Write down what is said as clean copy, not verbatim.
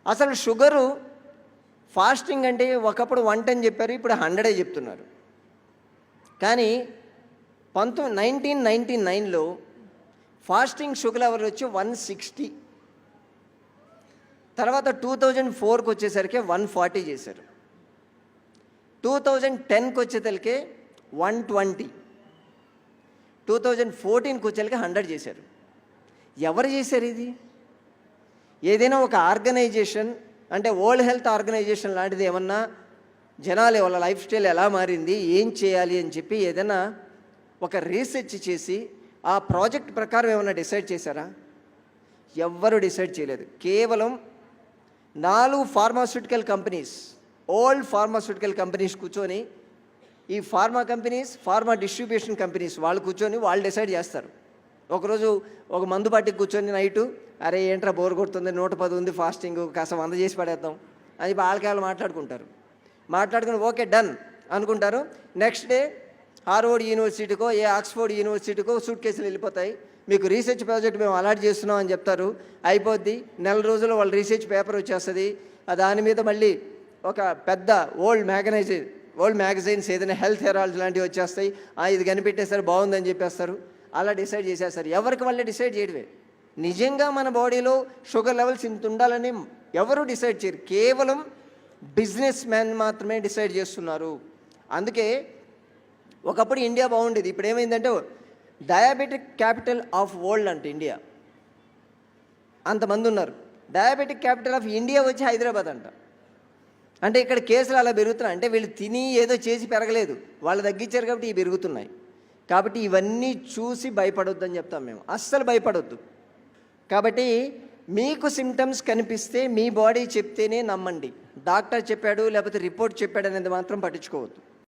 అసలు sugar fasting అంటే ఒకప్పుడు 110 చెప్పారు, ఇప్పుడు 100 చెప్తున్నారు. కానీ 1999లో ఫాస్టింగ్ షుగర్ లెవెల్ వచ్చి 160. తర్వాత 2004కి వచ్చేసరికి 140 చేశారు. 2010కి వచ్చేసరికి 120. 2014కి వచ్చేసరికి 100 చేశారు. ఎవరు చేశారు ఇది? ఏదైనా ఒక ఆర్గనైజేషన్ అంటే వరల్డ్ హెల్త్ ఆర్గనైజేషన్ లాంటిది ఏమన్నా జనాలు వాళ్ళ లైఫ్ స్టైల్ ఎలా మారింది, ఏం చేయాలి అని చెప్పి ఏదైనా ఒక రీసెర్చ్ చేసి ఆ ప్రాజెక్ట్ ప్రకారం ఏమన్నా డిసైడ్ చేశారా? ఎవ్వరూ డిసైడ్ చేయలేదు. కేవలం 4 pharmaceutical companies, old pharmaceutical companies కూర్చొని, ఈ pharma companies, pharma distribution companies వాళ్ళు కూర్చొని వాళ్ళు డిసైడ్ చేస్తారు. ఒకరోజు ఒక మందు పార్టీకి కూర్చొని నైటు, అరే ఏంట్రా బోర్ కొడుతుంది, 110 ఉంది ఫాస్టింగ్, కాస్త 100 చేసి పడేద్దాం అని వాళ్ళకి మాట్లాడుకుంటారు. మాట్లాడుకుని ఓకే డన్ అనుకుంటారు. నెక్స్ట్ డే హార్వర్డ్ యూనివర్సిటీకో ఆక్స్ఫోర్డ్ యూనివర్సిటీకో సూట్ కేసులు వెళ్ళిపోతాయి. మీకు రీసెర్చ్ ప్రాజెక్ట్ మేము అలాట్ చేస్తున్నాం అని చెప్తారు. అయిపోద్ది, నెల రోజుల్లో వాళ్ళ రీసెర్చ్ పేపర్ వచ్చేస్తుంది. దాని మీద మళ్ళీ ఒక పెద్ద ఓల్డ్ మ్యాగజైన్స్ ఏదైనా హెల్త్ హెరాల్డ్ లాంటివి వచ్చేస్తాయి. ఇది కనిపెట్టేస్తారు, బాగుందని చెప్పేస్తారు. అలా డిసైడ్ చేసేస్తారు. ఎవరికి వాళ్ళే డిసైడ్ చేయడమే. నిజంగా మన బాడీలో షుగర్ లెవెల్స్ ఇంత ఉండాలని ఎవరు డిసైడ్ చేయరు. కేవలం బిజినెస్ మ్యాన్ మాత్రమే డిసైడ్ చేస్తున్నారు. అందుకే ఒకప్పుడు ఇండియా బాగుండేది. ఇప్పుడు ఏమైందంటే డయాబెటిక్ క్యాపిటల్ ఆఫ్ వరల్డ్ అంటే ఇండియా. అంతమంది ఉన్నారు. డయాబెటిక్ క్యాపిటల్ ఆఫ్ ఇండియా వచ్చి హైదరాబాద్ అంట. అంటే ఇక్కడ కేసులు అలా పెరుగుతున్నాయి. అంటే వీళ్ళు తిని ఏదో చేసి పెరగలేదు, వాళ్ళు తగ్గించారు కాబట్టి ఇవి పెరుగుతున్నాయి. కాబట్టి ఇవన్నీ చూసి భయపడొద్దని చెప్తాం మేము. అస్సలు భయపడొద్దు. కాబట్టి మీకు సిమ్టమ్స్ కనిపిస్తే మీ బాడీ చెప్తేనే నమ్మండి. డాక్టర్ చెప్పాడు లేకపోతే రిపోర్ట్ చెప్పాడు అనేది మాత్రం పట్టించుకోవద్దు.